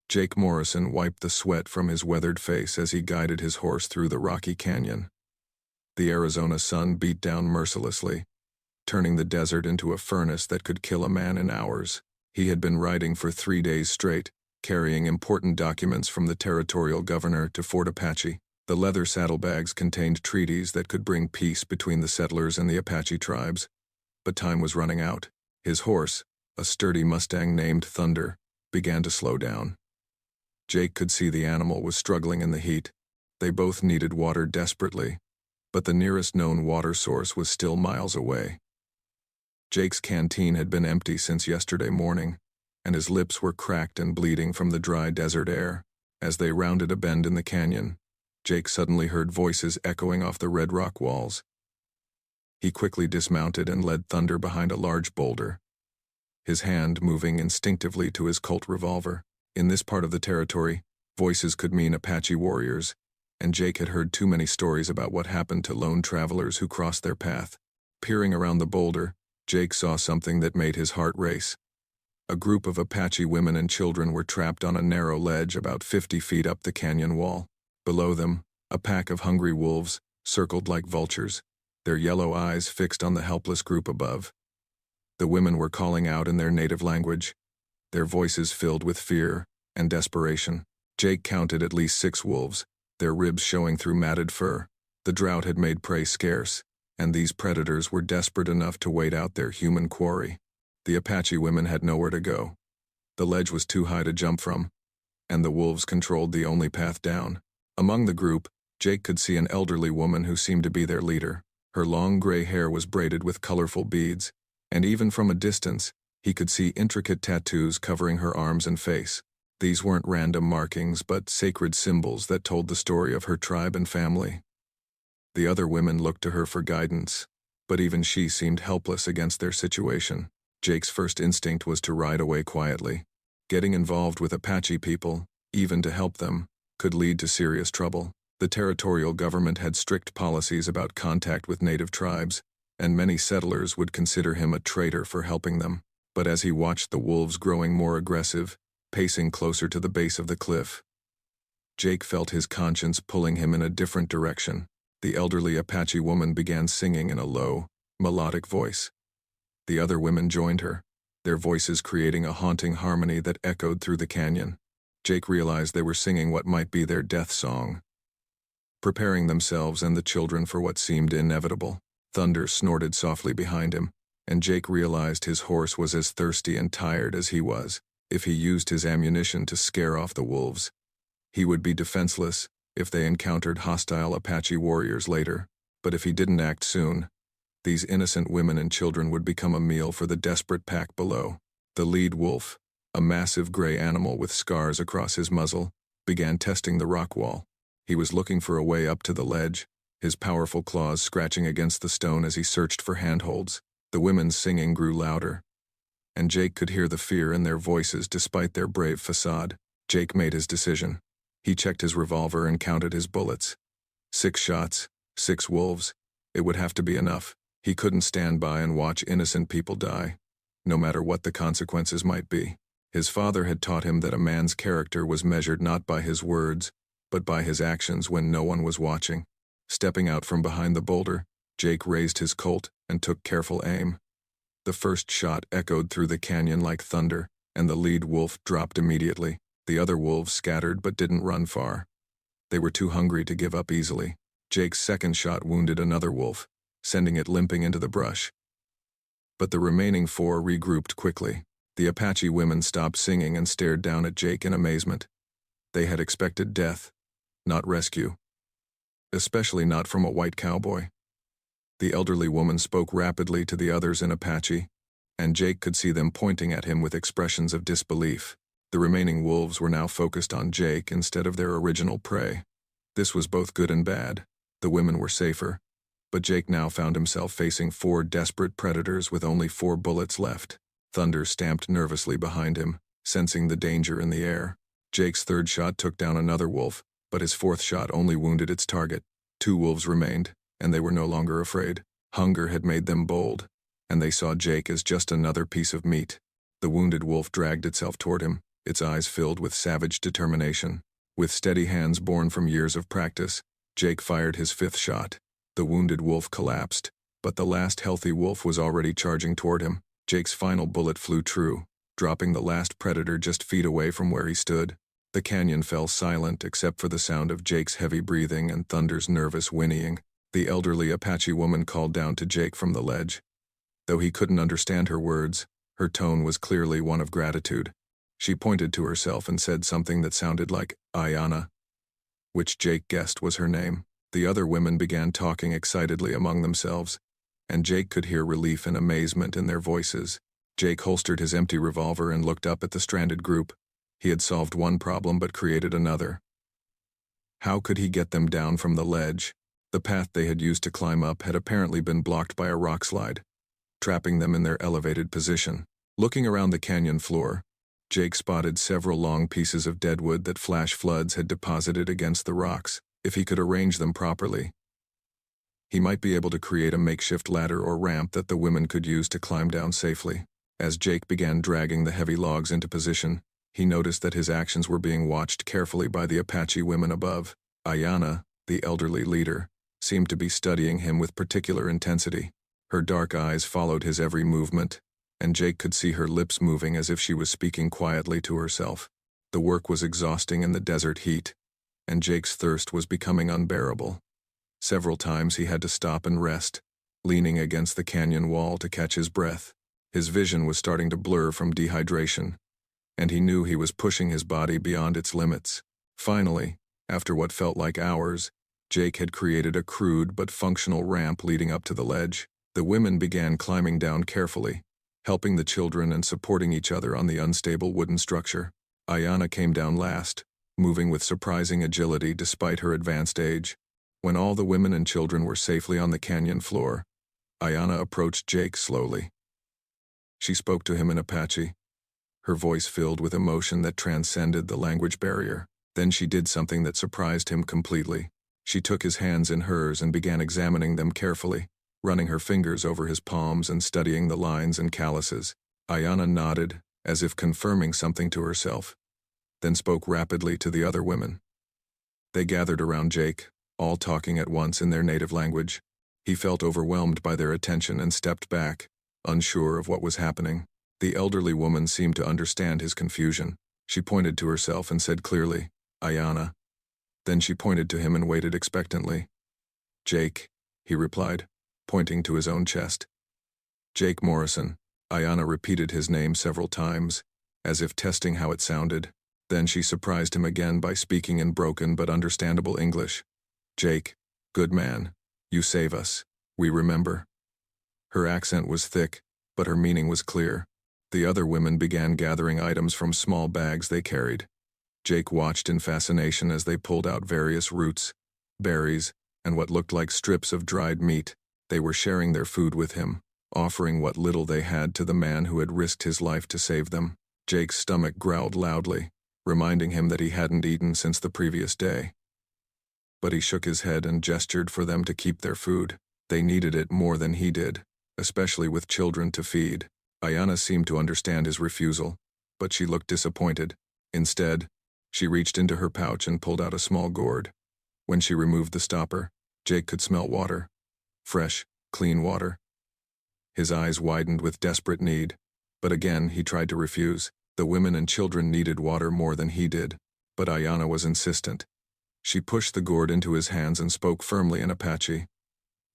Jake Morrison wiped the sweat from his weathered face as he guided his horse through the rocky canyon. The Arizona sun beat down mercilessly, turning the desert into a furnace that could kill a man in hours. He had been riding for 3 days straight, carrying important documents from the territorial governor to Fort Apache. The leather saddlebags contained treaties that could bring peace between the settlers and the Apache tribes. But time was running out. His horse, a sturdy Mustang named Thunder, began to slow down. Jake could see the animal was struggling in the heat. They both needed water desperately, but the nearest known water source was still miles away. Jake's canteen had been empty since yesterday morning, and his lips were cracked and bleeding from the dry desert air. As they rounded a bend in the canyon, Jake suddenly heard voices echoing off the red rock walls. He quickly dismounted and led Thunder behind a large boulder, his hand moving instinctively to his Colt revolver. In this part of the territory, voices could mean Apache warriors, and Jake had heard too many stories about what happened to lone travelers who crossed their path. Peering around the boulder, Jake saw something that made his heart race. A group of Apache women and children were trapped on a narrow ledge about 50 feet up the canyon wall. Below them, a pack of hungry wolves circled like vultures, their yellow eyes fixed on the helpless group above. The women were calling out in their native language, their voices filled with fear and desperation. Jake counted at least 6 wolves, their ribs showing through matted fur. The drought had made prey scarce, and these predators were desperate enough to wait out their human quarry. The Apache women had nowhere to go. The ledge was too high to jump from, and the wolves controlled the only path down. Among the group, Jake could see an elderly woman who seemed to be their leader. Her long gray hair was braided with colorful beads, and even from a distance, he could see intricate tattoos covering her arms and face. These weren't random markings, but sacred symbols that told the story of her tribe and family. The other women looked to her for guidance, but even she seemed helpless against their situation. Jake's first instinct was to ride away quietly. Getting involved with Apache people, even to help them, could lead to serious trouble. The territorial government had strict policies about contact with native tribes, and many settlers would consider him a traitor for helping them. But as he watched the wolves growing more aggressive, pacing closer to the base of the cliff, Jake felt his conscience pulling him in a different direction. The elderly Apache woman began singing in a low, melodic voice. The other women joined her, their voices creating a haunting harmony that echoed through the canyon. Jake realized they were singing what might be their death song, preparing themselves and the children for what seemed inevitable. Thunder snorted softly behind him, and Jake realized his horse was as thirsty and tired as he was. If he used his ammunition to scare off the wolves, he would be defenseless if they encountered hostile Apache warriors later. But if he didn't act soon, these innocent women and children would become a meal for the desperate pack below. The lead wolf, a massive gray animal with scars across his muzzle, began testing the rock wall. He was looking for a way up to the ledge, his powerful claws scratching against the stone as he searched for handholds. The women's singing grew louder, and Jake could hear the fear in their voices despite their brave facade. Jake made his decision. He checked his revolver and counted his bullets. 6 shots, 6 wolves. It would have to be enough. He couldn't stand by and watch innocent people die, no matter what the consequences might be. His father had taught him that a man's character was measured not by his words, but by his actions when no one was watching. Stepping out from behind the boulder, Jake raised his Colt and took careful aim. The first shot echoed through the canyon like thunder, and the lead wolf dropped immediately. The other wolves scattered but didn't run far. They were too hungry to give up easily. Jake's second shot wounded another wolf, sending it limping into the brush. But the remaining 4 regrouped quickly. The Apache women stopped singing and stared down at Jake in amazement. They had expected death, not rescue. Especially not from a white cowboy. The elderly woman spoke rapidly to the others in Apache, and Jake could see them pointing at him with expressions of disbelief. The remaining wolves were now focused on Jake instead of their original prey. This was both good and bad. The women were safer, but Jake now found himself facing 4 desperate predators with only 4 bullets left. Thunder stamped nervously behind him, sensing the danger in the air. Jake's third shot took down another wolf, but his fourth shot only wounded its target. 2 wolves remained, and they were no longer afraid. Hunger had made them bold, and they saw Jake as just another piece of meat. The wounded wolf dragged itself toward him, its eyes filled with savage determination. With steady hands born from years of practice, Jake fired his fifth shot. The wounded wolf collapsed, but the last healthy wolf was already charging toward him. Jake's final bullet flew true, dropping the last predator just feet away from where he stood. The canyon fell silent except for the sound of Jake's heavy breathing and Thunder's nervous whinnying. The elderly Apache woman called down to Jake from the ledge. Though he couldn't understand her words, her tone was clearly one of gratitude. She pointed to herself and said something that sounded like Ayana, which Jake guessed was her name. The other women began talking excitedly among themselves, and Jake could hear relief and amazement in their voices. Jake holstered his empty revolver and looked up at the stranded group. He had solved one problem but created another. How could he get them down from the ledge? The path they had used to climb up had apparently been blocked by a rockslide, trapping them in their elevated position. Looking around the canyon floor, Jake spotted several long pieces of deadwood that flash floods had deposited against the rocks. If he could arrange them properly, he might be able to create a makeshift ladder or ramp that the women could use to climb down safely. As Jake began dragging the heavy logs into position, he noticed that his actions were being watched carefully by the Apache women above. Ayana, the elderly leader, seemed to be studying him with particular intensity. Her dark eyes followed his every movement, and Jake could see her lips moving as if she was speaking quietly to herself. The work was exhausting in the desert heat, and Jake's thirst was becoming unbearable. Several times he had to stop and rest, leaning against the canyon wall to catch his breath. His vision was starting to blur from dehydration, and he knew he was pushing his body beyond its limits. Finally, after what felt like hours, Jake had created a crude but functional ramp leading up to the ledge. The women began climbing down carefully, helping the children and supporting each other on the unstable wooden structure. Ayana came down last, moving with surprising agility despite her advanced age. When all the women and children were safely on the canyon floor, Ayana approached Jake slowly. She spoke to him in Apache, her voice filled with emotion that transcended the language barrier. Then she did something that surprised him completely. She took his hands in hers and began examining them carefully, running her fingers over his palms and studying the lines and calluses. Ayana nodded, as if confirming something to herself, then spoke rapidly to the other women. They gathered around Jake, all talking at once in their native language. He felt overwhelmed by their attention and stepped back, unsure of what was happening. The elderly woman seemed to understand his confusion. She pointed to herself and said clearly, "Ayana." Then she pointed to him and waited expectantly. "Jake," he replied, pointing to his own chest. "Jake Morrison." Ayana repeated his name several times, as if testing how it sounded. Then she surprised him again by speaking in broken but understandable English. "Jake, good man, you save us. We remember." Her accent was thick, but her meaning was clear. The other women began gathering items from small bags they carried. Jake watched in fascination as they pulled out various roots, berries, and what looked like strips of dried meat. They were sharing their food with him, offering what little they had to the man who had risked his life to save them. Jake's stomach growled loudly, reminding him that he hadn't eaten since the previous day. But he shook his head and gestured for them to keep their food. They needed it more than he did, especially with children to feed. Ayana seemed to understand his refusal, but she looked disappointed. Instead, she reached into her pouch and pulled out a small gourd. When she removed the stopper, Jake could smell water. Fresh, clean water. His eyes widened with desperate need, but again he tried to refuse. The women and children needed water more than he did, but Ayana was insistent. She pushed the gourd into his hands and spoke firmly in Apache.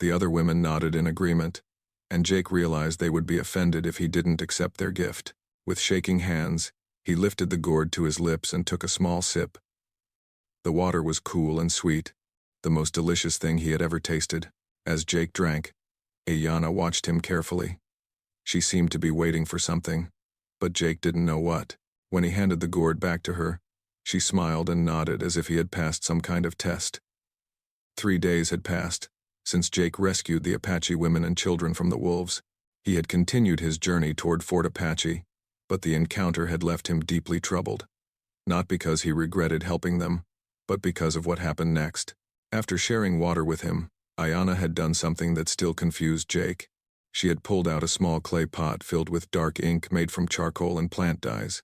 The other women nodded in agreement, and Jake realized they would be offended if he didn't accept their gift. With shaking hands, he lifted the gourd to his lips and took a small sip. The water was cool and sweet, the most delicious thing he had ever tasted. As Jake drank, Ayana watched him carefully. She seemed to be waiting for something, but Jake didn't know what. When he handed the gourd back to her, she smiled and nodded as if he had passed some kind of test. 3 days had passed since Jake rescued the Apache women and children from the wolves. He had continued his journey toward Fort Apache, but the encounter had left him deeply troubled. Not because he regretted helping them, but because of what happened next. After sharing water with him, Ayana had done something that still confused Jake. She had pulled out a small clay pot filled with dark ink made from charcoal and plant dyes.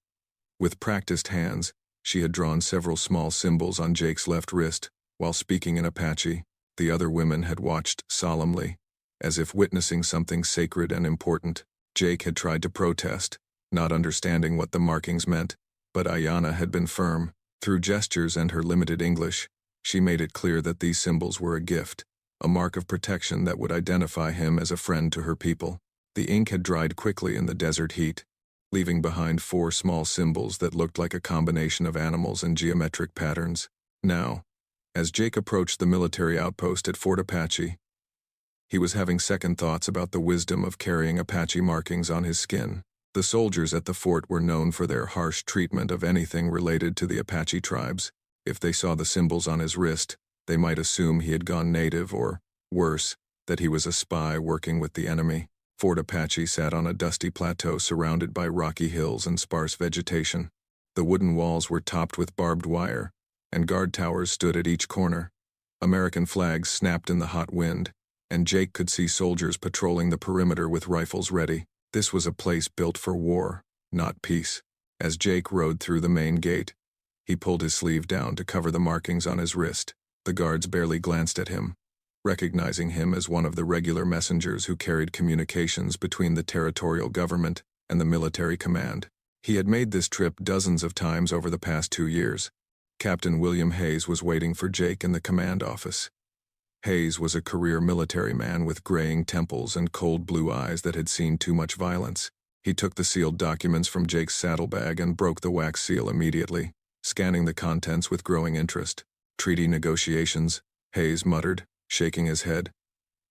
With practiced hands, she had drawn several small symbols on Jake's left wrist. While speaking in Apache, the other women had watched solemnly, as if witnessing something sacred and important. Jake had tried to protest, not understanding what the markings meant, but Ayanna had been firm. Through gestures and her limited English, she made it clear that these symbols were a gift, a mark of protection that would identify him as a friend to her people. The ink had dried quickly in the desert heat, leaving behind 4 small symbols that looked like a combination of animals and geometric patterns. Now, as Jake approached the military outpost at Fort Apache, he was having second thoughts about the wisdom of carrying Apache markings on his skin. The soldiers at the fort were known for their harsh treatment of anything related to the Apache tribes. If they saw the symbols on his wrist, they might assume he had gone native or, worse, that he was a spy working with the enemy. Fort Apache sat on a dusty plateau surrounded by rocky hills and sparse vegetation. The wooden walls were topped with barbed wire, and guard towers stood at each corner. American flags snapped in the hot wind, and Jake could see soldiers patrolling the perimeter with rifles ready. This was a place built for war, not peace. As Jake rode through the main gate, he pulled his sleeve down to cover the markings on his wrist. The guards barely glanced at him, recognizing him as one of the regular messengers who carried communications between the territorial government and the military command. He had made this trip dozens of times over the past 2 years. Captain William Hayes was waiting for Jake in the command office. Hayes was a career military man with graying temples and cold blue eyes that had seen too much violence. He took the sealed documents from Jake's saddlebag and broke the wax seal immediately, scanning the contents with growing interest. "Treaty negotiations," Hayes muttered, shaking his head.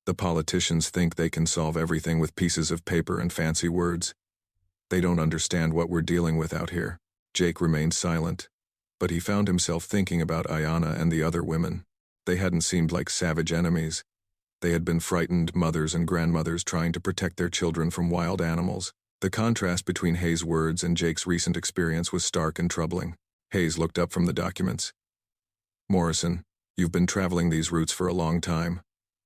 "The politicians think they can solve everything with pieces of paper and fancy words. They don't understand what we're dealing with out here." Jake remained silent, but he found himself thinking about Ayanna and the other women. They hadn't seemed like savage enemies. They had been frightened mothers and grandmothers trying to protect their children from wild animals. The contrast between Hayes' words and Jake's recent experience was stark and troubling. Hayes looked up from the documents. "Morrison, you've been traveling these routes for a long time.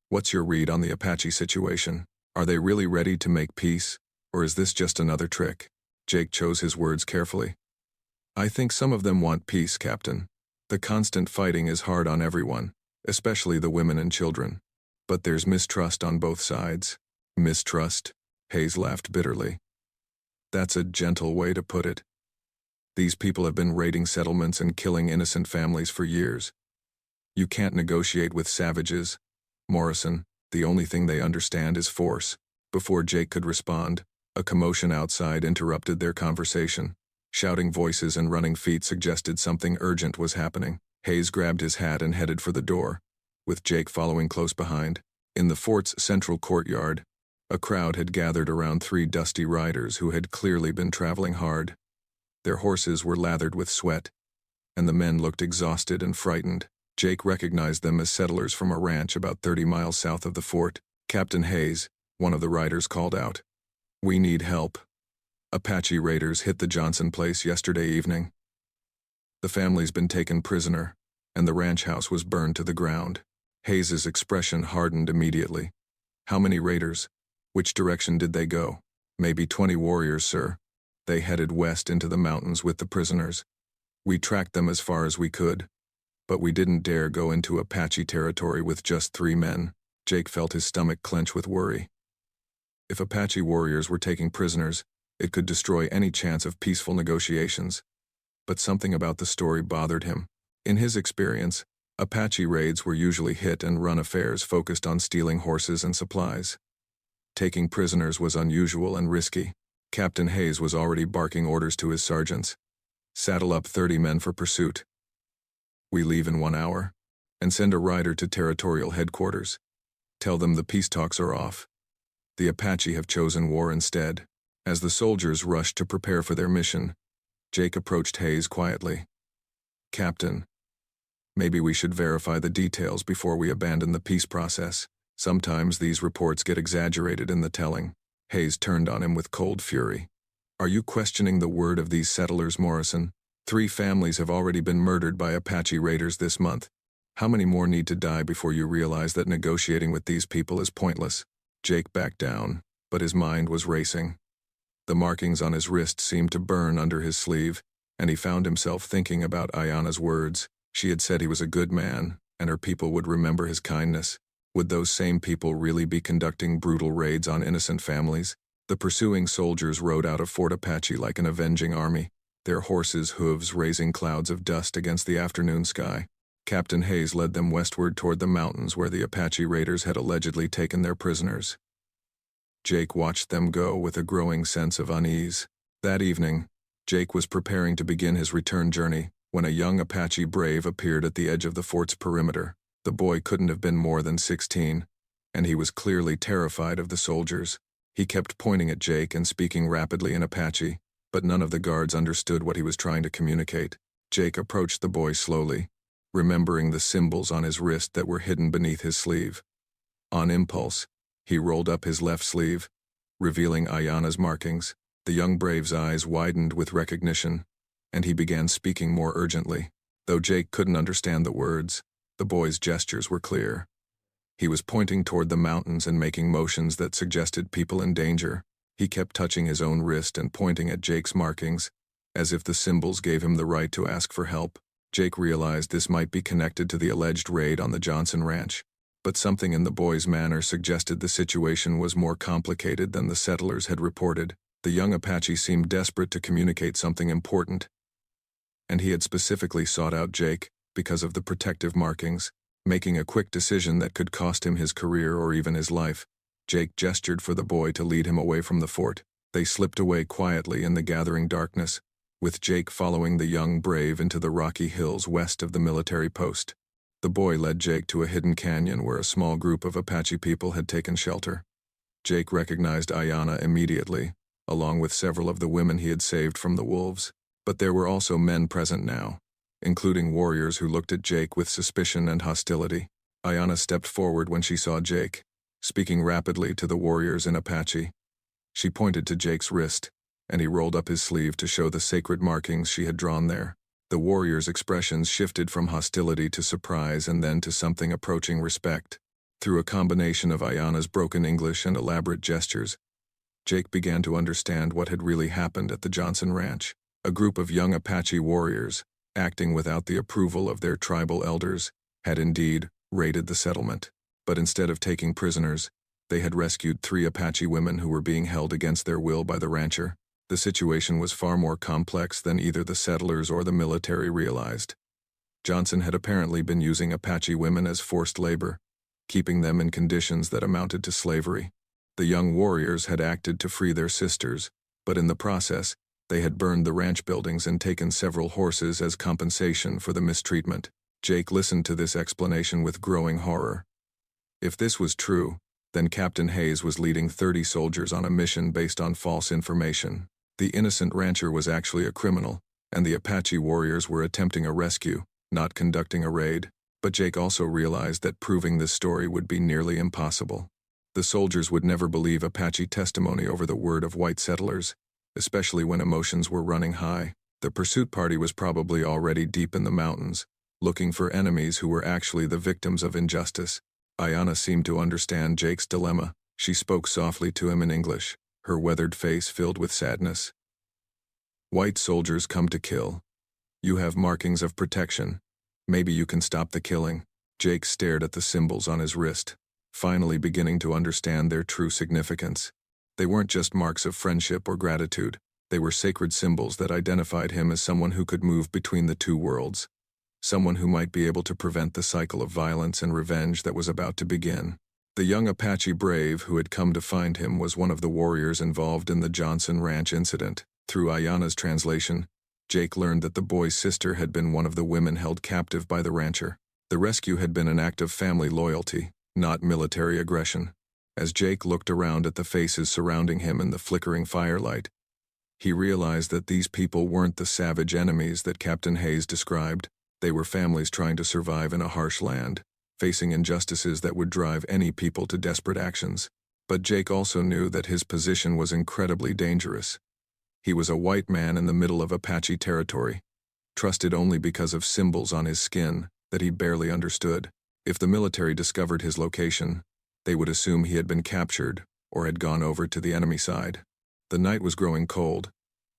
What's your read on the Apache situation? Are they really ready to make peace, or is this just another trick?" Jake chose his words carefully. "I think some of them want peace, Captain. The constant fighting is hard on everyone, especially the women and children. But there's mistrust on both sides." "Mistrust?" Hayes laughed bitterly. "That's a gentle way to put it. These people have been raiding settlements and killing innocent families for years. You can't negotiate with savages, Morrison. The only thing they understand is force." Before Jake could respond, a commotion outside interrupted their conversation. Shouting voices and running feet suggested something urgent was happening. Hayes grabbed his hat and headed for the door, with Jake following close behind. In the fort's central courtyard, a crowd had gathered around 3 dusty riders who had clearly been traveling hard. Their horses were lathered with sweat, and the men looked exhausted and frightened. Jake recognized them as settlers from a ranch about 30 miles south of the fort. "Captain Hayes," one of the riders called out. "We need help. Apache raiders hit the Johnson place yesterday evening. The family's been taken prisoner, and the ranch house was burned to the ground." Hayes's expression hardened immediately. "How many raiders? Which direction did they go?" "Maybe 20 warriors, sir. They headed west into the mountains with the prisoners. We tracked them as far as we could, but we didn't dare go into Apache territory with just 3 men. Jake felt his stomach clench with worry. If Apache warriors were taking prisoners, it could destroy any chance of peaceful negotiations. But something about the story bothered him. In his experience, Apache raids were usually hit-and-run affairs focused on stealing horses and supplies. Taking prisoners was unusual and risky. Captain Hayes was already barking orders to his sergeants. "Saddle up 30 men for pursuit. We leave in 1 hour. And send a rider to territorial headquarters. Tell them the peace talks are off. The Apache have chosen war instead." As the soldiers rushed to prepare for their mission, Jake approached Hayes quietly. "Captain, maybe we should verify the details before we abandon the peace process. Sometimes these reports get exaggerated in the telling." Hayes turned on him with cold fury. "Are you questioning the word of these settlers, Morrison? 3 families have already been murdered by Apache raiders this month. How many more need to die before you realize that negotiating with these people is pointless?" Jake backed down, but his mind was racing. The markings on his wrist seemed to burn under his sleeve, and he found himself thinking about Ayana's words. She had said he was a good man, and her people would remember his kindness. Would those same people really be conducting brutal raids on innocent families? The pursuing soldiers rode out of Fort Apache like an avenging army, their horses' hooves raising clouds of dust against the afternoon sky. Captain Hayes led them westward toward the mountains where the Apache raiders had allegedly taken their prisoners. Jake watched them go with a growing sense of unease. That evening, Jake was preparing to begin his return journey when a young Apache brave appeared at the edge of the fort's perimeter. The boy couldn't have been more than 16, and he was clearly terrified of the soldiers. He kept pointing at Jake and speaking rapidly in Apache, but none of the guards understood what he was trying to communicate. Jake approached the boy slowly, remembering the symbols on his wrist that were hidden beneath his sleeve. On impulse, he rolled up his left sleeve, revealing Ayana's markings. The young brave's eyes widened with recognition, and he began speaking more urgently. Though Jake couldn't understand the words, the boy's gestures were clear. He was pointing toward the mountains and making motions that suggested people in danger. He kept touching his own wrist and pointing at Jake's markings, as if the symbols gave him the right to ask for help. Jake realized this might be connected to the alleged raid on the Johnson Ranch, but something in the boy's manner suggested the situation was more complicated than the settlers had reported. The young Apache seemed desperate to communicate something important, and he had specifically sought out Jake because of the protective markings, making a quick decision that could cost him his career or even his life. Jake gestured for the boy to lead him away from the fort. They slipped away quietly in the gathering darkness, with Jake following the young brave into the rocky hills west of the military post. The boy led Jake to a hidden canyon where a small group of Apache people had taken shelter. Jake recognized Ayana immediately, along with several of the women he had saved from the wolves. But there were also men present now, including warriors who looked at Jake with suspicion and hostility. Ayana stepped forward when she saw Jake, speaking rapidly to the warriors in Apache. She pointed to Jake's wrist, and he rolled up his sleeve to show the sacred markings she had drawn there. The warriors' expressions shifted from hostility to surprise and then to something approaching respect. Through a combination of Ayana's broken English and elaborate gestures, Jake began to understand what had really happened at the Johnson Ranch. A group of young Apache warriors, acting without the approval of their tribal elders, had indeed raided the settlement. But instead of taking prisoners, they had rescued 3 Apache women who were being held against their will by the rancher. The situation was far more complex than either the settlers or the military realized. Johnson had apparently been using Apache women as forced labor, keeping them in conditions that amounted to slavery. The young warriors had acted to free their sisters, but in the process, they had burned the ranch buildings and taken several horses as compensation for the mistreatment. Jake listened to this explanation with growing horror. If this was true, then Captain Hayes was leading 30 soldiers on a mission based on false information. The innocent rancher was actually a criminal, and the Apache warriors were attempting a rescue, not conducting a raid. But Jake also realized that proving this story would be nearly impossible. The soldiers would never believe Apache testimony over the word of white settlers, especially when emotions were running high. The pursuit party was probably already deep in the mountains, looking for enemies who were actually the victims of injustice. Ayana seemed to understand Jake's dilemma. She spoke softly to him in English, her weathered face filled with sadness. White soldiers come to kill. You have markings of protection. Maybe you can stop the killing. Jake stared at the symbols on his wrist, finally beginning to understand their true significance. They weren't just marks of friendship or gratitude. They were sacred symbols that identified him as someone who could move between the two worlds, someone who might be able to prevent the cycle of violence and revenge that was about to begin. The young Apache brave who had come to find him was one of the warriors involved in the Johnson Ranch incident. Through Ayana's translation, Jake learned that the boy's sister had been one of the women held captive by the rancher. The rescue had been an act of family loyalty, not military aggression. As Jake looked around at the faces surrounding him in the flickering firelight, he realized that these people weren't the savage enemies that Captain Hayes described. They were families trying to survive in a harsh land, facing injustices that would drive any people to desperate actions. But Jake also knew that his position was incredibly dangerous. He was a white man in the middle of Apache territory, trusted only because of symbols on his skin that he barely understood. If the military discovered his location, they would assume he had been captured or had gone over to the enemy side. The night was growing cold,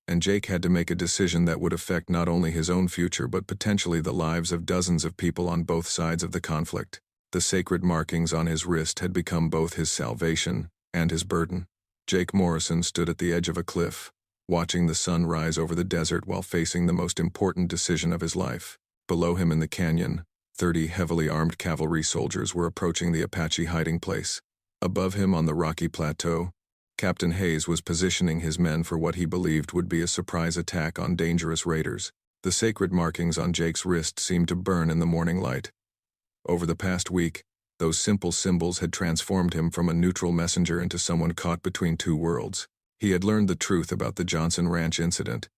and Jake had to make a decision that would affect not only his own future but potentially the lives of dozens of people on both sides of the conflict. The sacred markings on his wrist had become both his salvation and his burden. Jake Morrison stood at the edge of a cliff, watching the sun rise over the desert while facing the most important decision of his life. Below him in the canyon, 30 heavily armed cavalry soldiers were approaching the Apache hiding place. Above him on the rocky plateau, Captain Hayes was positioning his men for what he believed would be a surprise attack on dangerous raiders. The sacred markings on Jake's wrist seemed to burn in the morning light. Over the past week, those simple symbols had transformed him from a neutral messenger into someone caught between two worlds. He had learned the truth about the Johnson Ranch incident,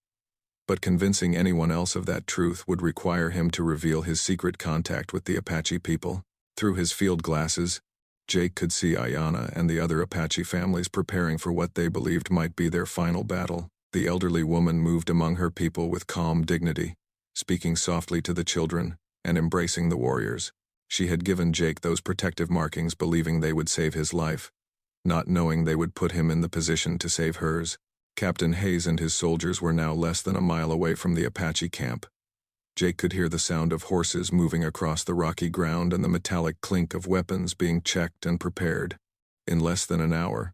but convincing anyone else of that truth would require him to reveal his secret contact with the Apache people. Through his field glasses, Jake could see Ayanna and the other Apache families preparing for what they believed might be their final battle. The elderly woman moved among her people with calm dignity, speaking softly to the children and embracing the warriors. She had given Jake those protective markings believing they would save his life, not knowing they would put him in the position to save hers. Captain Hayes and his soldiers were now less than a mile away from the Apache camp. Jake could hear the sound of horses moving across the rocky ground and the metallic clink of weapons being checked and prepared. In less than an hour,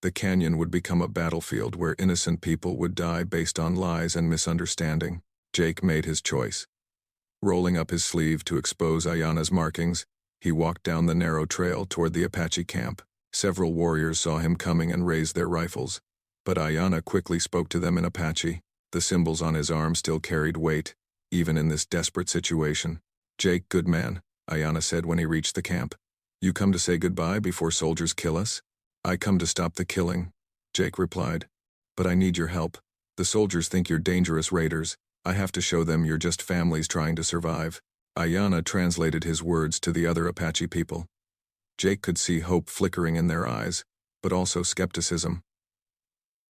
the canyon would become a battlefield where innocent people would die based on lies and misunderstanding. Jake made his choice. Rolling up his sleeve to expose Ayanna's markings, he walked down the narrow trail toward the Apache camp. Several warriors saw him coming and raised their rifles, but Ayanna quickly spoke to them in Apache. The symbols on his arm still carried weight, even in this desperate situation. "Jake, good man," Ayanna said when he reached the camp. "You come to say goodbye before soldiers kill us?" "I come to stop the killing," Jake replied. "But I need your help. The soldiers think you're dangerous raiders. I have to show them you're just families trying to survive." Ayanna translated his words to the other Apache people. Jake could see hope flickering in their eyes, but also skepticism.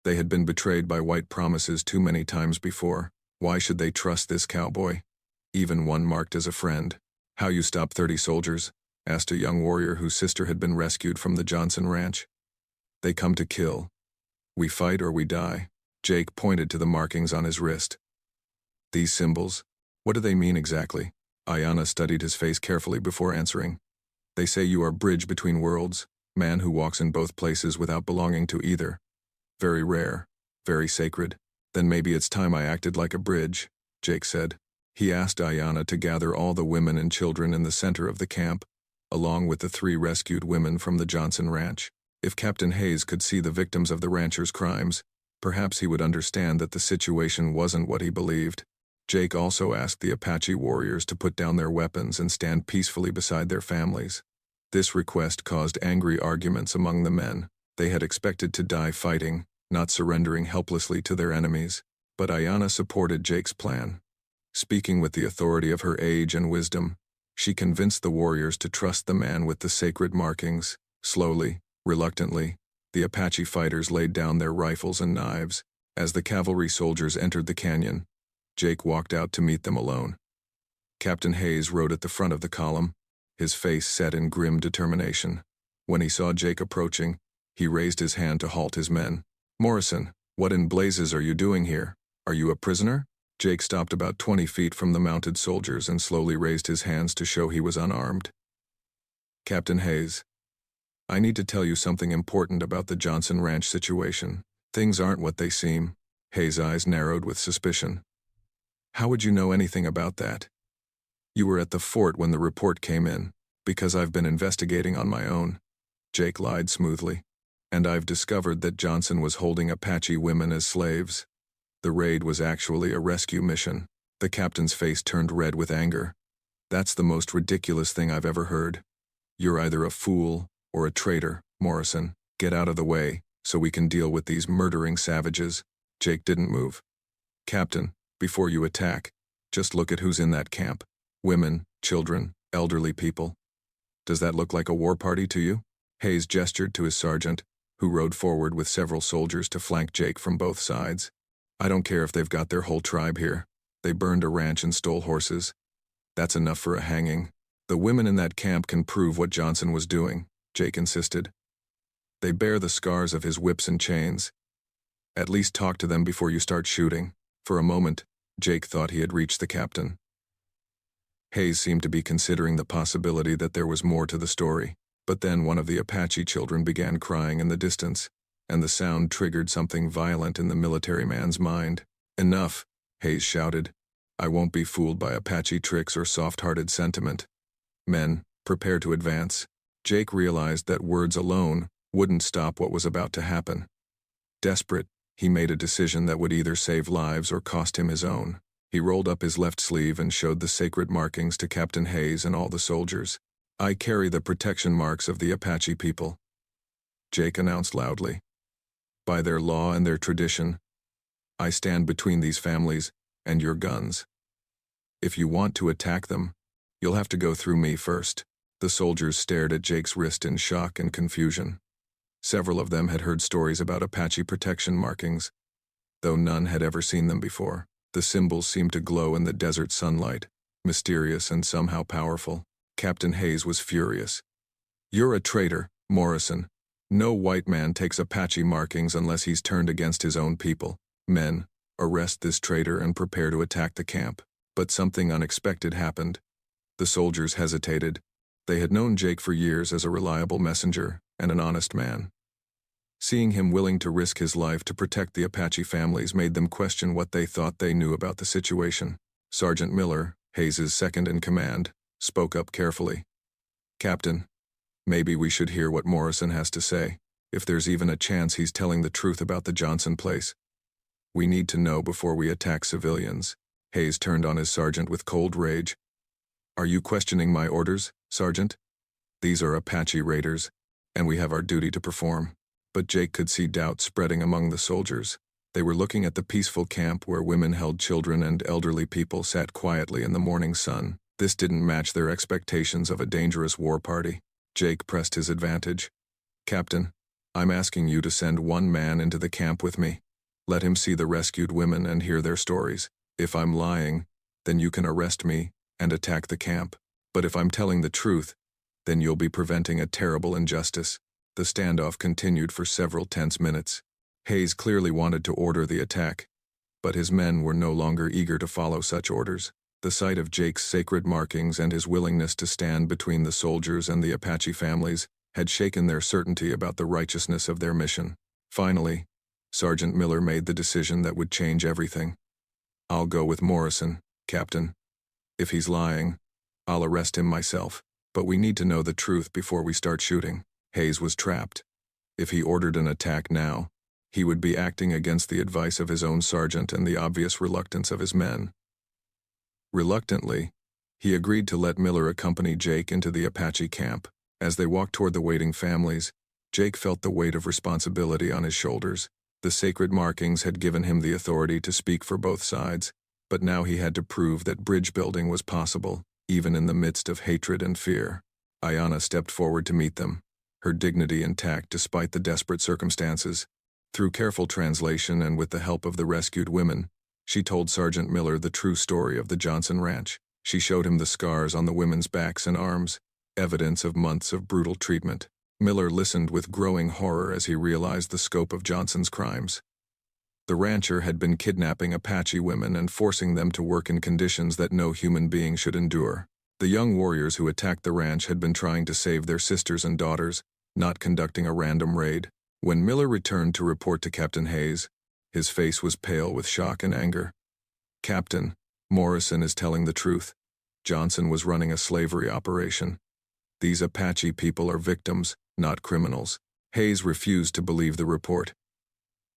They had been betrayed by white promises too many times before. Why should they trust this cowboy, even one marked as a friend? "How you stop 30 soldiers?" asked a young warrior whose sister had been rescued from the Johnson Ranch. "They come to kill. We fight or we die." Jake pointed to the markings on his wrist. "These symbols, what do they mean exactly?" Ayanna studied his face carefully before answering. "They say you are bridge between worlds, man who walks in both places without belonging to either. Very rare, very sacred." "Then maybe it's time I acted like a bridge," Jake said. He asked Ayanna to gather all the women and children in the center of the camp, along with the 3 rescued women from the Johnson Ranch. If Captain Hayes could see the victims of the ranchers' crimes, perhaps he would understand that the situation wasn't what he believed. Jake also asked the Apache warriors to put down their weapons and stand peacefully beside their families. This request caused angry arguments among the men. They had expected to die fighting, not surrendering helplessly to their enemies. But Ayanna supported Jake's plan. Speaking with the authority of her age and wisdom, she convinced the warriors to trust the man with the sacred markings. Slowly, reluctantly, the Apache fighters laid down their rifles and knives. As the cavalry soldiers entered the canyon, Jake walked out to meet them alone. Captain Hayes rode at the front of the column, his face set in grim determination. When he saw Jake approaching, he raised his hand to halt his men. "Morrison, what in blazes are you doing here? Are you a prisoner?" Jake stopped about 20 feet from the mounted soldiers and slowly raised his hands to show he was unarmed. "Captain Hayes, I need to tell you something important about the Johnson Ranch situation. Things aren't what they seem." Hayes' eyes narrowed with suspicion. "How would you know anything about that?" "You were at the fort when the report came in." "Because I've been investigating on my own," Jake lied smoothly. "And I've discovered that Johnson was holding Apache women as slaves. The raid was actually a rescue mission." The captain's face turned red with anger. "That's the most ridiculous thing I've ever heard. You're either a fool or a traitor, Morrison. Get out of the way, so we can deal with these murdering savages." Jake didn't move. "Captain, before you attack, just look at who's in that camp. Women, children, elderly people. Does that look like a war party to you?" Hayes gestured to his sergeant, who rode forward with several soldiers to flank Jake from both sides. "I don't care if they've got their whole tribe here. They burned a ranch and stole horses. That's enough for a hanging. The women in that camp can prove what Johnson was doing," Jake insisted. "They bear the scars of his whips and chains. At least talk to them before you start shooting. For a moment, Jake thought he had reached the captain. Hayes seemed to be considering the possibility that there was more to the story, but then one of the Apache children began crying in the distance, and the sound triggered something violent in the military man's mind. "Enough," Hayes shouted. "I won't be fooled by Apache tricks or soft-hearted sentiment. Men, prepare to advance." Jake realized that words alone wouldn't stop what was about to happen. Desperate, he made a decision that would either save lives or cost him his own. He rolled up his left sleeve and showed the sacred markings to Captain Hayes and all the soldiers. "I carry the protection marks of the Apache people," Jake announced loudly. "By their law and their tradition, I stand between these families and your guns. If you want to attack them, you'll have to go through me first." The soldiers stared at Jake's wrist in shock and confusion. Several of them had heard stories about Apache protection markings, though none had ever seen them before. The symbols seemed to glow in the desert sunlight, mysterious and somehow powerful. Captain Hayes was furious. "You're a traitor, Morrison. No white man takes Apache markings unless he's turned against his own people. Men, arrest this traitor and prepare to attack the camp." But something unexpected happened. The soldiers hesitated. They had known Jake for years as a reliable messenger and an honest man. Seeing him willing to risk his life to protect the Apache families made them question what they thought they knew about the situation. Sergeant Miller, Hayes' second-in-command, spoke up carefully. "Captain, maybe we should hear what Morrison has to say, if there's even a chance he's telling the truth about the Johnson place. We need to know before we attack civilians." Hayes turned on his sergeant with cold rage. "Are you questioning my orders, Sergeant? These are Apache raiders, and we have our duty to perform." But Jake could see doubt spreading among the soldiers. They were looking at the peaceful camp where women held children and elderly people sat quietly in the morning sun. This didn't match their expectations of a dangerous war party. Jake pressed his advantage. "Captain, I'm asking you to send one man into the camp with me. Let him see the rescued women and hear their stories. If I'm lying, then you can arrest me and attack the camp. But if I'm telling the truth, then you'll be preventing a terrible injustice." The standoff continued for several tense minutes. Hayes clearly wanted to order the attack, but his men were no longer eager to follow such orders. The sight of Jake's sacred markings and his willingness to stand between the soldiers and the Apache families had shaken their certainty about the righteousness of their mission. Finally, Sergeant Miller made the decision that would change everything. "I'll go with Morrison, Captain. If he's lying, I'll arrest him myself. But we need to know the truth before we start shooting." Hayes was trapped. If he ordered an attack now, he would be acting against the advice of his own sergeant and the obvious reluctance of his men. Reluctantly, he agreed to let Miller accompany Jake into the Apache camp. As they walked toward the waiting families, Jake felt the weight of responsibility on his shoulders. The sacred markings had given him the authority to speak for both sides, but now he had to prove that bridge building was possible, even in the midst of hatred and fear. Ayanna stepped forward to meet them, her dignity intact despite the desperate circumstances. Through careful translation and with the help of the rescued women, she told Sergeant Miller the true story of the Johnson Ranch. She showed him the scars on the women's backs and arms, evidence of months of brutal treatment. Miller listened with growing horror as he realized the scope of Johnson's crimes. The rancher had been kidnapping Apache women and forcing them to work in conditions that no human being should endure. The young warriors who attacked the ranch had been trying to save their sisters and daughters, not conducting a random raid. When Miller returned to report to Captain Hayes, his face was pale with shock and anger. "Captain, Morrison is telling the truth. Johnson was running a slavery operation. These Apache people are victims, not criminals." Hayes refused to believe the report.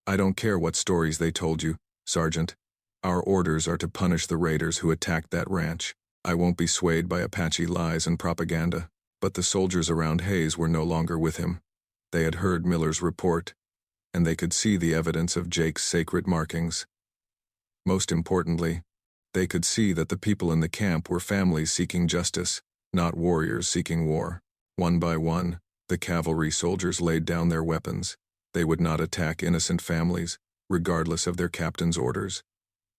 "I don't care what stories they told you, Sergeant. Our orders are to punish the raiders who attacked that ranch. I won't be swayed by Apache lies and propaganda." But the soldiers around Hayes were no longer with him. They had heard Miller's report, and they could see the evidence of Jake's sacred markings. Most importantly, they could see that the people in the camp were families seeking justice, not warriors seeking war. One by one, the cavalry soldiers laid down their weapons. They would not attack innocent families, regardless of their captain's orders.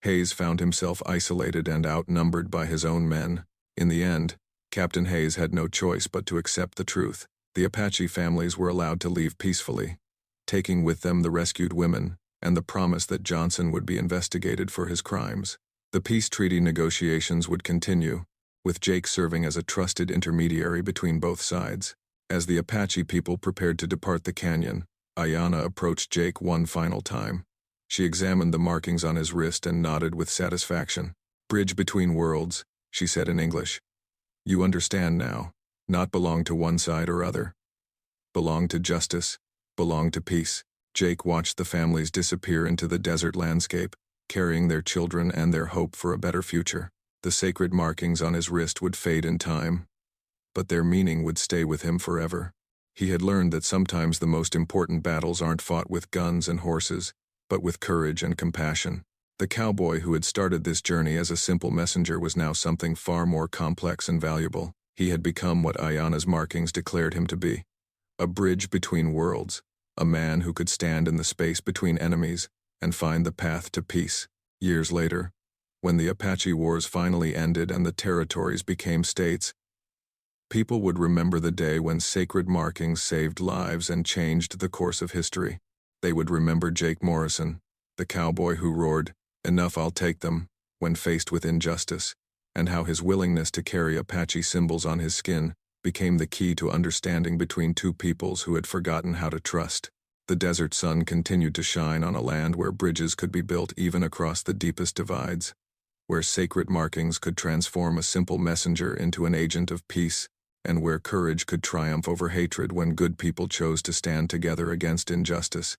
Hayes found himself isolated and outnumbered by his own men. In the end, Captain Hayes had no choice but to accept the truth. The Apache families were allowed to leave peacefully, taking with them the rescued women, and the promise that Johnson would be investigated for his crimes. The peace treaty negotiations would continue, with Jake serving as a trusted intermediary between both sides. As the Apache people prepared to depart the canyon, Ayanna approached Jake one final time. She examined the markings on his wrist and nodded with satisfaction. "Bridge between worlds," she said in English. "You understand now. Not belong to one side or other. Belong to justice, belong to peace." Jake watched the families disappear into the desert landscape, carrying their children and their hope for a better future. The sacred markings on his wrist would fade in time, but their meaning would stay with him forever. He had learned that sometimes the most important battles aren't fought with guns and horses, but with courage and compassion. The cowboy who had started this journey as a simple messenger was now something far more complex and valuable. He had become what Ayanna's markings declared him to be: a bridge between worlds, a man who could stand in the space between enemies and find the path to peace. Years later, when the Apache Wars finally ended and the territories became states, people would remember the day when sacred markings saved lives and changed the course of history. They would remember Jake Morrison, the cowboy who roared, "Enough, I'll take them," when faced with injustice, and how his willingness to carry Apache symbols on his skin became the key to understanding between two peoples who had forgotten how to trust. The desert sun continued to shine on a land where bridges could be built even across the deepest divides, where sacred markings could transform a simple messenger into an agent of peace, and where courage could triumph over hatred when good people chose to stand together against injustice.